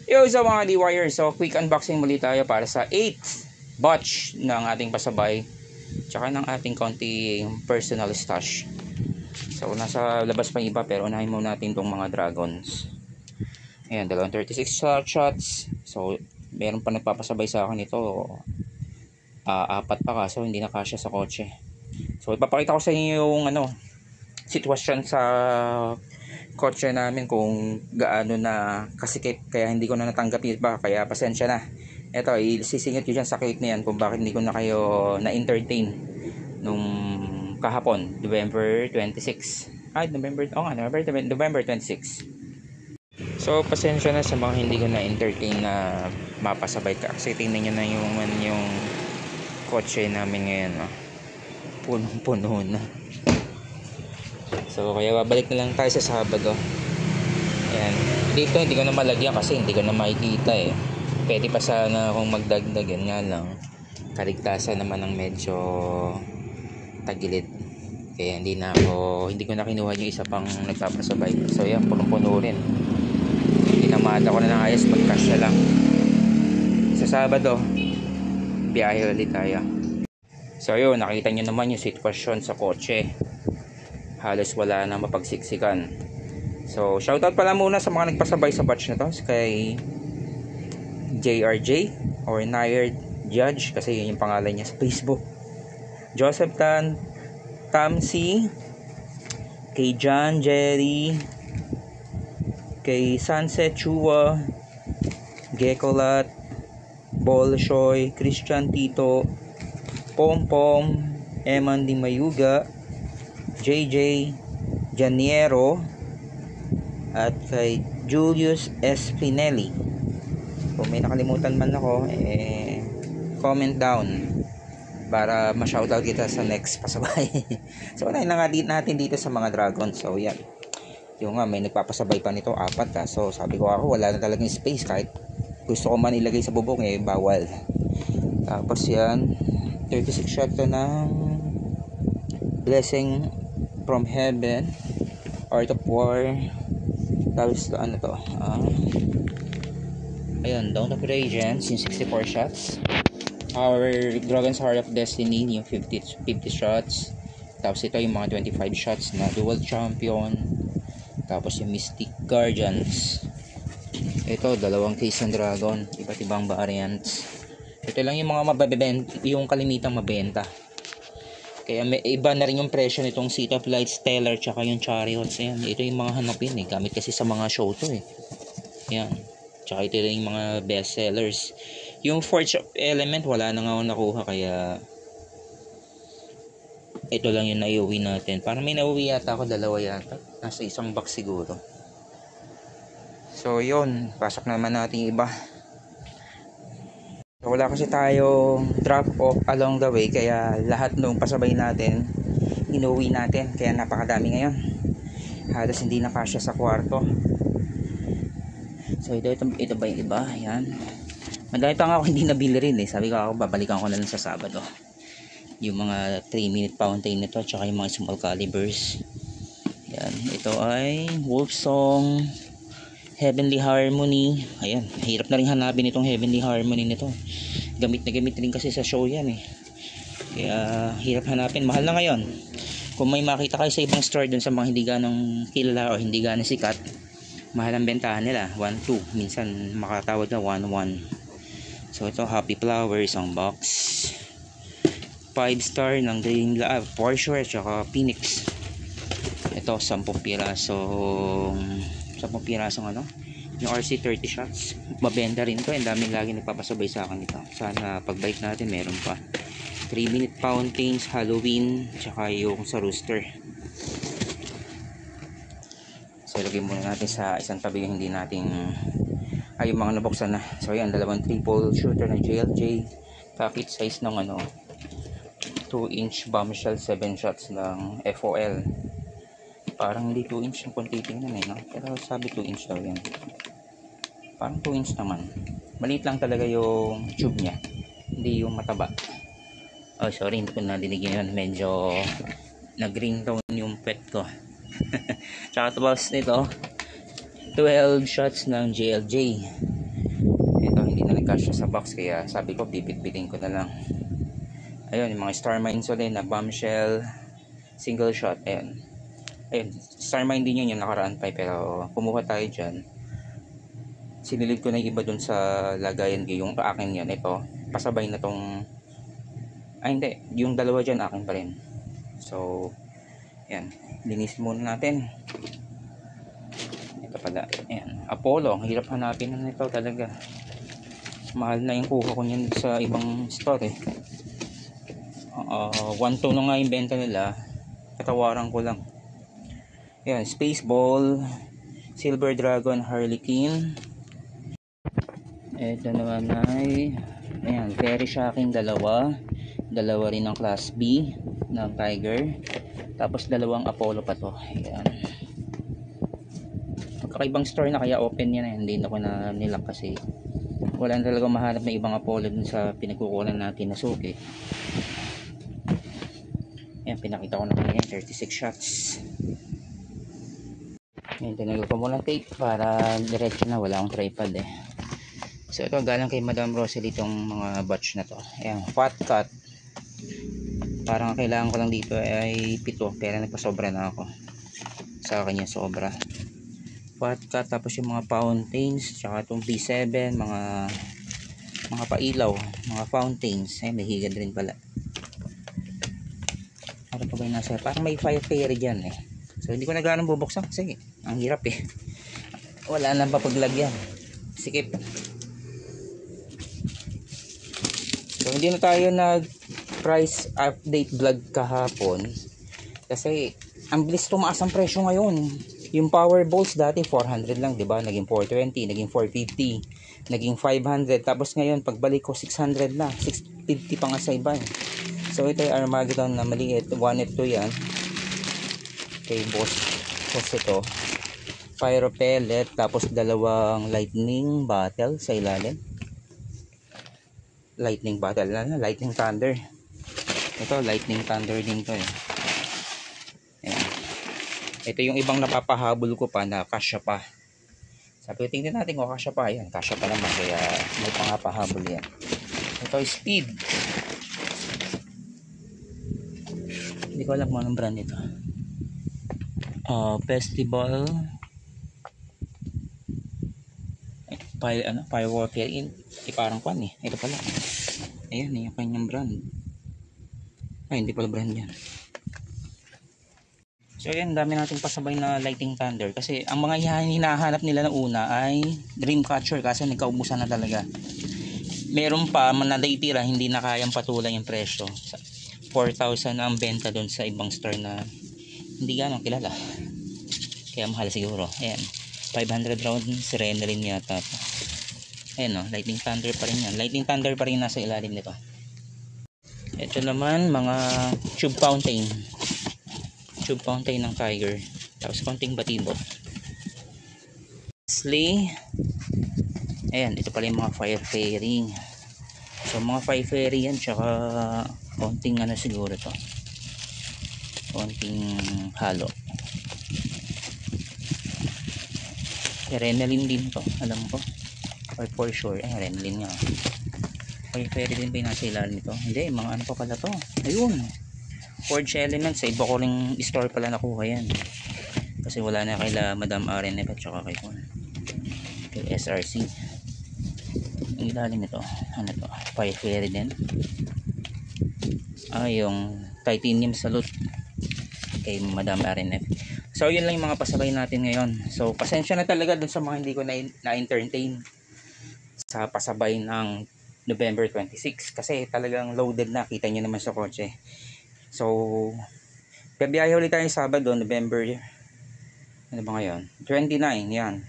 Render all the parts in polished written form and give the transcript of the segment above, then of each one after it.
Yo sa mga D-Wire, so quick unboxing muli tayo para sa 8th batch ng ating pasabay tsaka ng ating konting personal stash. So nasa labas pa iba pero unahin muna natin itong mga dragons. Ayan, dalawang 36 shots. So meron pa nagpapasabay sa akin ito, apat pa kaso hindi na kasya sa kotse. So ipapakita ko sa inyo yung sitwasyon sa kotse namin kung gaano na kasikip, kaya hindi ko na natanggap yung iba, kaya pasensya na. Eto, isisingit ko dyan sa cake na yan kung bakit hindi ko na kayo na-entertain nung kahapon, November 26. November 26. So pasensya na sa mga hindi ko na-entertain na mapasabay ka, kasi tingnan nyo na yung kotse namin ngayon, punong-puno na. So kaya babalik na lang tayo sa Sabado. Ayan. Dito hindi ko na malagyan kasi hindi ko na makikita eh. Pwede pa sana akong magdagdag, yan nga lang. Kaligtasan naman ng medyo tagilid. Kaya hindi ko na kinuha yung isa pang nagpapasabay. So yan, punong-puno rin. Tinamada ko na ng ayos, magkasya lang. Sa Sabado, biyahe ulit tayo. So yun, nakita nyo naman yung sitwasyon sa kotse. Halos wala na mapagsiksikan. So shoutout pala muna sa mga nagpasabay sa batch na to, kay JRJ or Nayard Judge, kasi yun yung pangalan niya sa Facebook, Joseph Tan, Tamsi, kay John Jerry, kay Sunset Chua, Gekolat, Bolshoy, Christian Tito, Pompom, Eman Di Mayuga, JJ Janiero, at kay Julius Espinelli. Kung may nakalimutan man ako, comment down para ma-shoutout kita sa next pasabay. So unahin na nga natin dito sa mga dragon. So yan, yung nga may nagpapasabay pa nito, apat so sabi ko ako wala na talagang space, kahit gusto ko man ilagay sa bubong bawal. Tapos yan, 36 shot to ng Blessing from Heaven, Art of War. Tapos ayun, Dawn of Radiance yung 64 shots. Our Dragon's Heart of Destiny yung 50 shots. Tapos ito yung mga 25 shots na Dual Champion. Tapos yung Mystic Guardians, ito dalawang case ng Dragon, iba't ibang variants. Ito lang yung mga mabebenta, yung kalimitang mabenta. Kaya may iba na rin yung presyo nitong City of Light, Stellar, tsaka yung Chariots. Ayan, ito yung mga hanapin gamit kasi sa mga show to Ayan, tsaka ito rin yung mga best sellers. Yung Forge of Element wala na nga ako nakuha, kaya ito lang yung naiuwi natin. Parang may nauwi yata ako, dalawa yata, nasa isang box siguro. So yun, pasok naman natin iba. Wala kasi tayo drop off along the way, kaya lahat ng pasabay natin inuwi natin, kaya napakadami ngayon, halos hindi na kasya sa kwarto. So ito ba yung iba? Yan, madami pa nga ako hindi nabili rin sabi ko ako babalikan ko na lang sa Sabado yung mga 3-minute fountain nito, tsaka yung mga small calibers. Yan, ito ay Wolfsong Heavenly Harmony. Ayan, hirap na rin hanapin itong Heavenly Harmony nito. Gamit na gamit rin kasi sa show yan kaya hirap hanapin, mahal na ngayon. Kung may makita kayo sa ibang store dun sa mga hindi ganong kilala o hindi ganong sikat, mahal ang bentahan nila, 1-2, minsan makatawad na 1-1. So ito, Happy Flower, isang box. 5-star ng Dream Lab, Porsche, tsaka Phoenix. Ito, 10 pirasong yung RC 30 shots. Mabenta rin to, ang daming lagi nagpapasabay sa akin ito. Sana pagbalik natin meron pa. 3-minute fountains, Halloween, tsaka yung sa rooster. So ilagay muna natin sa isang tabi yung hindi natin yung mga nabuksan na. So yan, dalawang triple shooter ng JLJ, pocket size ng 2-inch bombshell, 7 shots ng FOL. Parang hindi 2-inch yung kung titingnan pero sabi 2-inch daw yan. Parang 2-inch naman, maliit lang talaga yung tube nya, hindi yung mataba. Oh sorry, hindi ko nadinig yun, medyo nag-ringtone yung pet ko. Tsaka tapos nito 12 shots ng JLJ, Ito hindi na nagkasya sa box, kaya sabi ko bibit-bitin ko na lang. Ayun, yung mga Star Mine ulit na bombshell single shot. Ayun, Star Mine din yun yung nakaraan pa, pero kumuha tayo dyan. Sinilid ko na yung iba dun sa lagayan ko, yung akin yan. Ito pasabay na tong, hindi, yung dalawa dyan akin pa rin. So yan, linis muna natin. Ito pala, ayan, Apollo. Ang hirap hanapin na nito talaga. Mahal na yung kuha ko niyan sa ibang store eh. 1.2 na nga yung benta nila, katawaran ko lang. Ayan, Spaceball, Silver Dragon, Harlequin. Ito naman ay, ayan, Fairy Shocking, dalawa rin ng class B ng Tiger, tapos dalawang Apollo pa to. Ayan, magkakaibang store na kaya open yan eh. Hindi na ko na nilang kasi wala na talaga mahanap na ibang Apollo dun sa pinagkukunan natin na suki. Ayan, pinakita ko na kanina 36 shots. Ayan, tinagol ko muna tape para diretso na, wala akong tripod eh. So ito galing kay Madam Rosalie itong mga batch na to. Ayan, fat cut. Parang kailangan ko lang dito ay 7, pero nagpasobra na ako sa kanya, sobra. Fat cut, tapos yung mga fountains, tsaka itong B7, mga pailaw, mga fountains. Ayan, may higad rin pala. Ano pa ba yung nasa? Parang may fire fairy dyan eh. So hindi ko na gano'ng bubuksan kasi ang hirap eh. Wala nang papaglagyan. Sikip. So hindi na tayo nag price update vlog kahapon kasi ang bilis tumaas ang presyo ngayon. Yung power balls dati 400 lang, di ba? Naging 420, naging 450, naging 500, tapos ngayon pagbalik ko 600 na, 650 pa nga sa iba. So ito yung Armageddon na maliit, 1 at 2 yan kay boss ito, pyro pellet, tapos dalawang lightning bottle sa ilalim. Lightning bottle na, lightning thunder. Ito lightning thunder din to eh. Ayan. Ito yung ibang napapahabol ko pa na kasya pa. Sabi ko tingnan natin kung kasya pa. Ayan, kasya pa naman, kaya may pangapahabol yan. Ito speed. Hindi ko alam kung anong brand ito. Festival Firewater in parang kwan eh. Ito pala. Ayan, yung kanyang brand. Ay, hindi pala brand yan. So ayan, dami nating pasabay na Lightning Thunder kasi ang mga hinahanap nila na una ay Dreamcatcher kasi nagkaubusan na talaga. Meron pa man natitira, hindi na kayang patulan yung presyo. 4,000 ang benta doon sa ibang store na hindi gano'ng kilala, kaya mahal siguro. Ayan, 500 round Serenalin yata to. Ayan o, Lightning Thunder pa rin yan. Lightning Thunder pa rin nasa ilalim nito. Ito naman mga tube fountain ng Tiger, tapos konting batibot. Lastly, ayan, ito pala yung mga fire fairing. So mga fire fairing yan, tsaka konting ano siguro to, konting halo. Renalin din to, alam ko, or for sure. Renalin nga. Fire fairy din ba yung nasa ilalim nito? Hindi, mga ano pa pala to. Ayun, Forge Elements. Sa iba ko ring store pala nakuha yan kasi wala na kaila Madam RNF at saka kay SRC. Ang ilalim nito, ano to, Fire Fairy din. Yung Titanium Salute kay Madam RNF. So yun lang yung mga pasabay natin ngayon. So pasensya na talaga dun sa mga hindi ko na-entertain sa pasabay ng November 26 kasi talagang loaded na, kita nyo naman sa kotse. So biyahe ulit tayo Sabado, November, ano ba ngayon? 29, yan.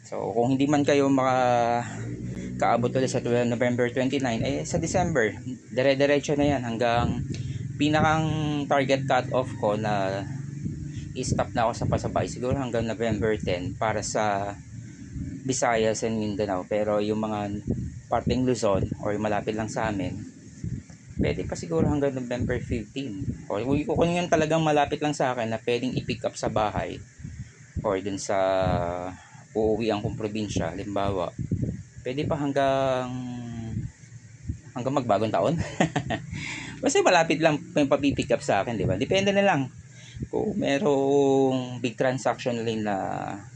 So kung hindi man kayo kaabot ulit sa November 29, sa December dire-diretso na yan hanggang pinakang target cut off ko na i-stop na ako sa pasabay siguro hanggang November 10 para sa Visayas and Mindanao. Pero yung mga parteng Luzon or malapit lang sa amin, pwede pa siguro hanggang November 15. O kung yun talagang malapit lang sa akin na pwedeng i-pick up sa bahay or dun sa uuwian kong probinsya, halimbawa Pwede pa hanggang magbagong taon. Kasi malapit lang may papipick up sa akin, di ba? Depende na lang kung merong big transaction rin na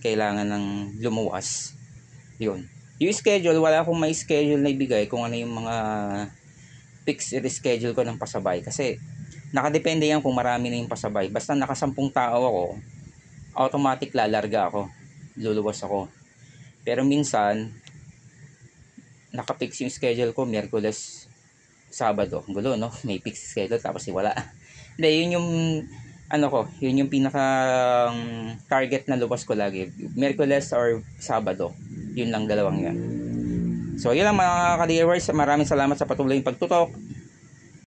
kailangan ng lumuwas. Yun. Yung schedule, wala akong may schedule na ibigay kung ano yung mga fixed reschedule ko ng pasabay. Kasi nakadepende yan kung marami na yung pasabay. Basta nakasampung tao ako, automatic lalarga ako. Luluwas ako. Pero minsan, nakapix yung schedule ko, Miyerkules, Sabado. Gulo, no? May fixed schedule tapos wala. Hindi, yun yung yun yung pinaka target na luwas ko lagi. Miyerkules or Sabado. Yun lang, dalawang yan. So, yun lang mga ka-dearers. Maraming salamat sa patuloy yung pagtutok.